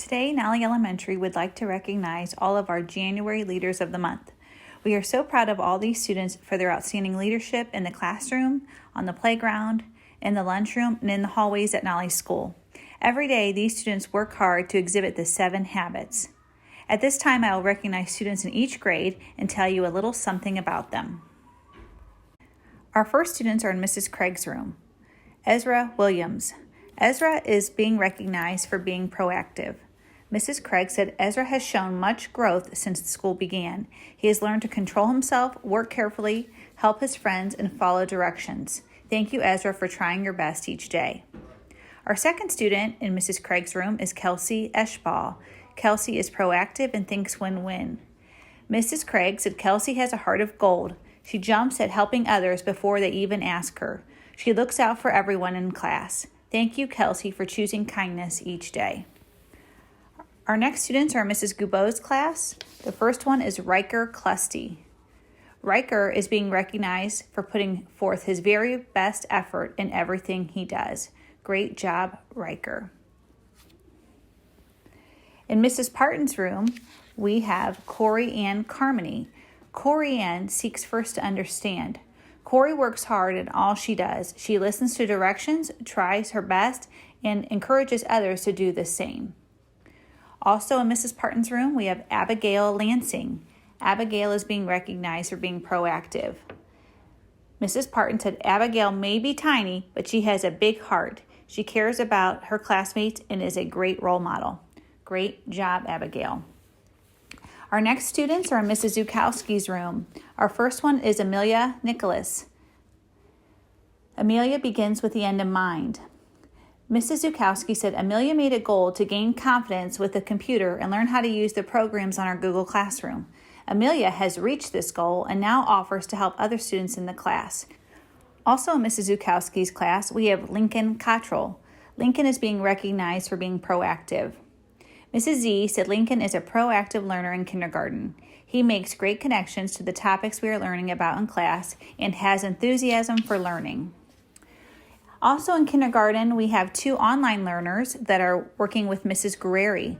Today, Nally Elementary would like to recognize all of our January Leaders of the Month. We are so proud of all these students for their outstanding leadership in the classroom, on the playground, in the lunchroom, and in the hallways at Nally School. Every day, these students work hard to exhibit the 7 habits. At this time, I will recognize students in each grade and tell you a little something about them. Our first students are in Mrs. Craig's room. Ezra Williams. Ezra is being recognized for being proactive. Mrs. Craig said Ezra has shown much growth since the school began. He has learned to control himself, work carefully, help his friends, and follow directions. Thank you, Ezra, for trying your best each day. Our second student in Mrs. Craig's room is Kelsey Eschball. Kelsey is proactive and thinks win-win. Mrs. Craig said Kelsey has a heart of gold. She jumps at helping others before they even ask her. She looks out for everyone in class. Thank you, Kelsey, for choosing kindness each day. Our next students are Mrs. Gubeau's class. The first one is Riker Clusty. Riker is being recognized for putting forth his very best effort in everything he does. Great job, Riker. In Mrs. Parton's room, we have Corey Ann Carmody. Corey Ann seeks first to understand. Corey works hard in all she does. She listens to directions, tries her best, and encourages others to do the same. Also in Mrs. Parton's room, we have Abigail Lansing. Abigail is being recognized for being proactive. Mrs. Parton said Abigail may be tiny, but she has a big heart. She cares about her classmates and is a great role model. Great job, Abigail. Our next students are in Mrs. Zukowski's room. Our first one is Amelia Nicholas. Amelia begins with the end in mind. Mrs. Zukowski said Amelia made a goal to gain confidence with the computer and learn how to use the programs on our Google Classroom. Amelia has reached this goal and now offers to help other students in the class. Also in Mrs. Zukowski's class, we have Lincoln Cottrell. Lincoln is being recognized for being proactive. Mrs. Z said Lincoln is a proactive learner in kindergarten. He makes great connections to the topics we are learning about in class and has enthusiasm for learning. Also in kindergarten, we have 2 online learners that are working with Mrs. Guerreri.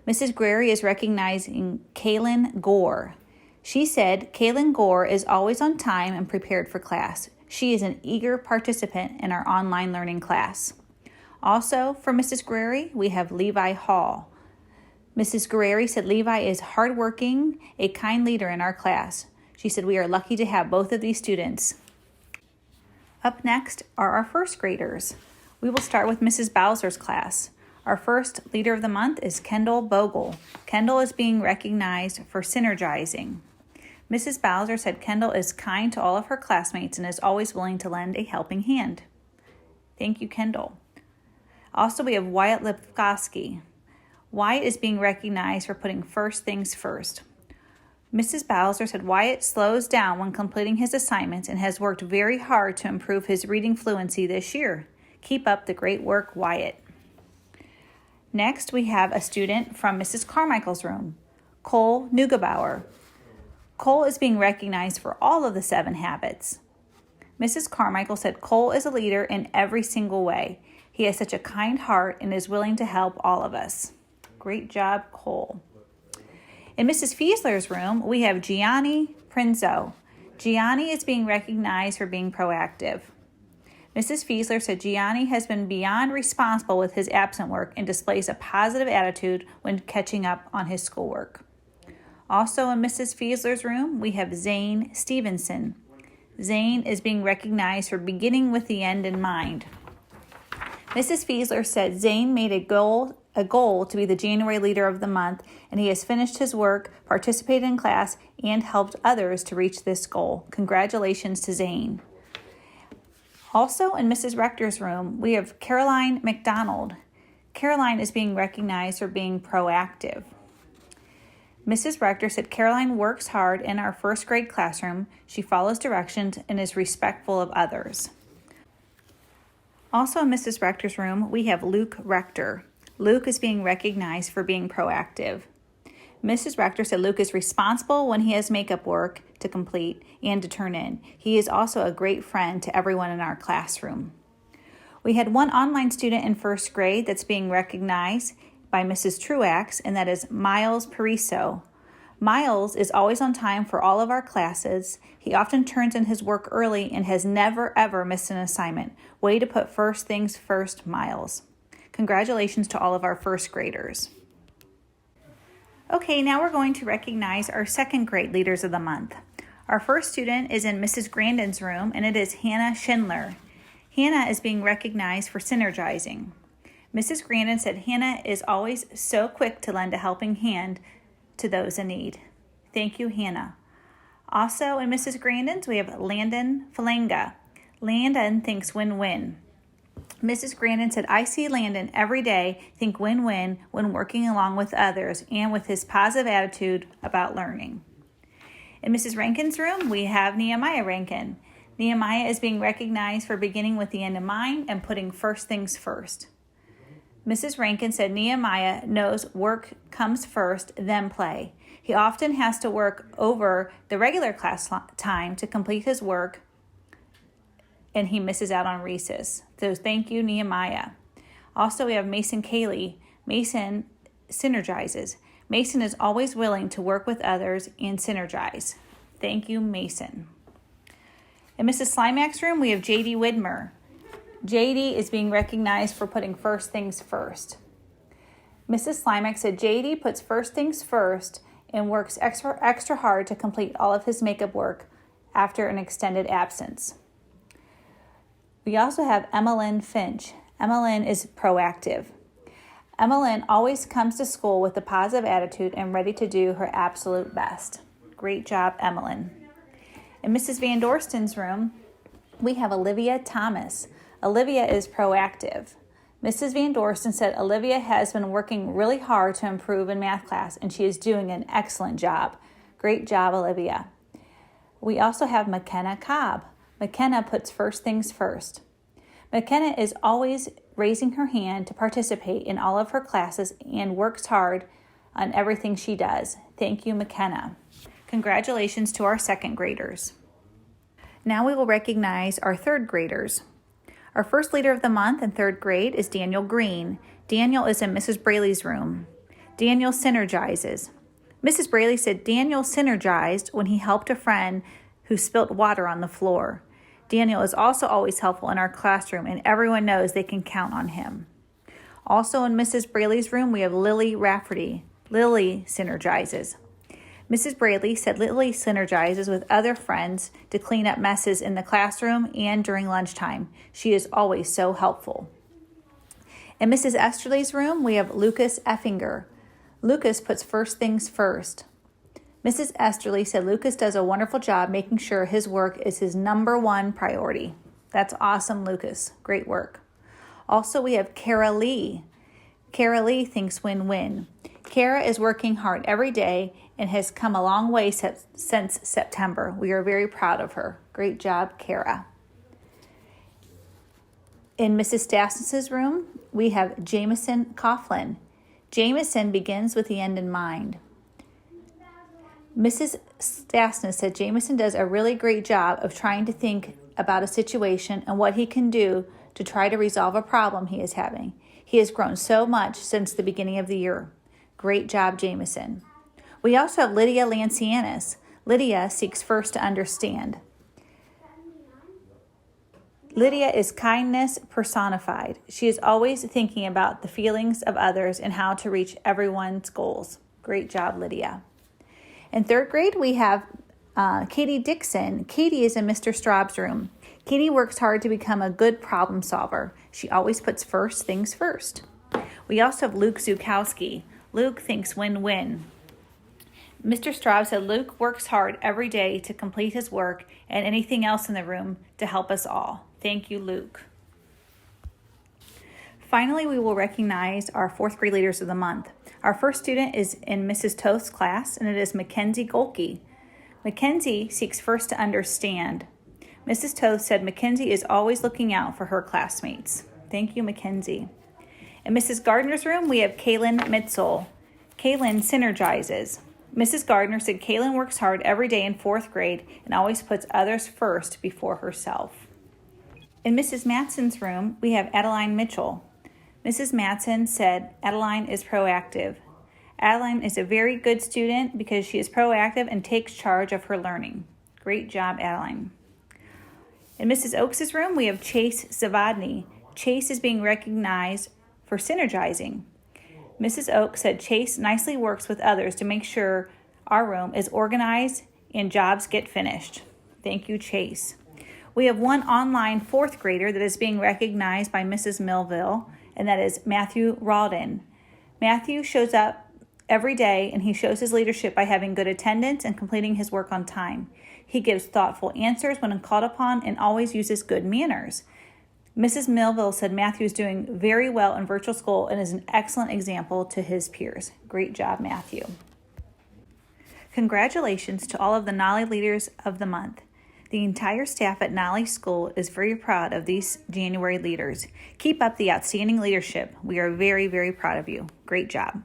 Mrs. Guerreri is recognizing Kaylin Gore. She said Kaylin Gore is always on time and prepared for class. She is an eager participant in our online learning class. Also for Mrs. Guerreri, we have Levi Hall. Mrs. Guerreri said Levi is hardworking, a kind leader in our class. She said we are lucky to have both of these students. Up next are our first graders. We will start with Mrs. Bowser's class. Our first leader of the month is Kendall Bogle. Kendall is being recognized for synergizing. Mrs. Bowser said Kendall is kind to all of her classmates and is always willing to lend a helping hand. Thank you, Kendall. Also, we have Wyatt Lipkowski. Wyatt is being recognized for putting first things first. Mrs. Bowser said Wyatt slows down when completing his assignments and has worked very hard to improve his reading fluency this year. Keep up the great work, Wyatt. Next, we have a student from Mrs. Carmichael's room, Cole Neugebauer. Cole is being recognized for all of the 7 habits. Mrs. Carmichael said Cole is a leader in every single way. He has such a kind heart and is willing to help all of us. Great job, Cole. In Mrs. Fiesler's room, we have Gianni Prinzo. Gianni is being recognized for being proactive. Mrs. Fiesler said Gianni has been beyond responsible with his absent work and displays a positive attitude when catching up on his schoolwork. Also in Mrs. Fiesler's room, we have Zane Stevenson. Zane is being recognized for beginning with the end in mind. Mrs. Fiesler said Zane made a goal to be the January Leader of the Month, and he has finished his work, participated in class, and helped others to reach this goal. Congratulations to Zane. Also in Mrs. Rector's room, we have Caroline McDonald. Caroline is being recognized for being proactive. Mrs. Rector said Caroline works hard in our first grade classroom. She follows directions and is respectful of others. Also in Mrs. Rector's room, we have Luke Rector. Luke is being recognized for being proactive. Mrs. Rector said Luke is responsible when he has makeup work to complete and to turn in. He is also a great friend to everyone in our classroom. We had one online student in first grade that's being recognized. by Mrs. Truax, and that is Miles Pariso. Miles is always on time for all of our classes. He often turns in his work early and has never, ever missed an assignment. Way to put first things first, Miles. Congratulations to all of our first graders. Okay, now we're going to recognize our second grade Leaders of the Month. Our first student is in Mrs. Grandin's room, and it is Hannah Schindler. Hannah is being recognized for synergizing. Mrs. Grandin said Hannah is always so quick to lend a helping hand to those in need. Thank you, Hannah. Also in Mrs. Grandin's, we have Landon Falanga. Landon thinks win-win. Mrs. Grandin said, I see Landon every day think win-win when working along with others and with his positive attitude about learning. In Mrs. Rankin's room, we have Nehemiah Rankin. Nehemiah is being recognized for beginning with the end in mind and putting first things first. Mrs. Rankin said Nehemiah knows work comes first, then play. He often has to work over the regular class time to complete his work, and he misses out on recess. So thank you, Nehemiah. Also, we have Mason Cayley. Mason synergizes. Mason is always willing to work with others and synergize. Thank you, Mason. In Mrs. Slimak's room, we have J.D. Widmer. J.D. is being recognized for putting first things first. Mrs. Slimak said J.D. puts first things first and works extra hard to complete all of his makeup work after an extended absence. We also have Emmeline Finch. Emmeline is proactive. Emmeline always comes to school with a positive attitude and ready to do her absolute best. Great job, Emmeline. In Mrs. Van Dorsten's room, we have Olivia Thomas. Olivia is proactive. Mrs. Van Dorsten said Olivia has been working really hard to improve in math class, and she is doing an excellent job. Great job, Olivia. We also have McKenna Cobb. McKenna puts first things first. McKenna is always raising her hand to participate in all of her classes and works hard on everything she does. Thank you, McKenna. Congratulations to our second graders. Now we will recognize our third graders. Our first Leader of the Month in third grade is Daniel Green. Daniel is in Mrs. Braley's room. Daniel synergizes. Mrs. Braley said Daniel synergized when he helped a friend who spilt water on the floor. Daniel is also always helpful in our classroom, and everyone knows they can count on him. Also in Mrs. Braley's room, we have Lily Rafferty. Lily synergizes. Mrs. Braley said Lily synergizes with other friends to clean up messes in the classroom and during lunchtime. She is always so helpful. In Mrs. Esterly's room, we have Lucas Effinger. Lucas puts first things first. Mrs. Esterly said Lucas does a wonderful job making sure his work is his number one priority. That's awesome, Lucas. Great work. Also, we have Kara Lee. Kara Lee thinks win-win. Kara is working hard every day and has come a long way since September. We are very proud of her. Great job, Kara. In Mrs. Stasnis's room, we have Jameson Coughlin. Jameson begins with the end in mind. Mrs. Stasnis said Jameson does a really great job of trying to think about a situation and what he can do to try to resolve a problem he is having. He has grown so much since the beginning of the year. Great job, Jameson. We also have Lydia Lancianis. Lydia seeks first to understand. Lydia is kindness personified. She is always thinking about the feelings of others and how to reach everyone's goals. Great job, Lydia. In third grade, we have Katie Dixon. Katie is in Mr. Straub's room. Katie works hard to become a good problem solver. She always puts first things first. We also have Luke Zukowski. Luke thinks win-win. Mr. Straub said Luke works hard every day to complete his work and anything else in the room to help us all. Thank you, Luke. Finally, we will recognize our fourth grade Leaders of the Month. Our first student is in Mrs. Toth's class, and it is Mackenzie Golke. Mackenzie seeks first to understand. Mrs. Toth said Mackenzie is always looking out for her classmates. Thank you, Mackenzie. In Mrs. Gardner's room, we have Kaylin Mitzel. Kaylin synergizes. Mrs. Gardner said Kaylin works hard every day in fourth grade and always puts others first before herself. In Mrs. Matson's room, we have Adeline Mitchell. Mrs. Matson said Adeline is proactive. Adeline is a very good student because she is proactive and takes charge of her learning. Great job, Adeline. In Mrs. Oaks' room, we have Chase Zavadny. Chase is being recognized for synergizing. Mrs. Oaks said Chase nicely works with others to make sure our room is organized and jobs get finished. Thank you, Chase. We have one online fourth grader that is being recognized by Mrs. Millville, and that is Matthew Rawdon. Matthew shows up every day, and he shows his leadership by having good attendance and completing his work on time. He gives thoughtful answers when called upon and always uses good manners. Mrs. Millville said Matthew is doing very well in virtual school and is an excellent example to his peers. Great job, Matthew. Congratulations to all of the NALI Leaders of the Month. The entire staff at NALI School is very proud of these January leaders. Keep up the outstanding leadership. We are very, very proud of you. Great job.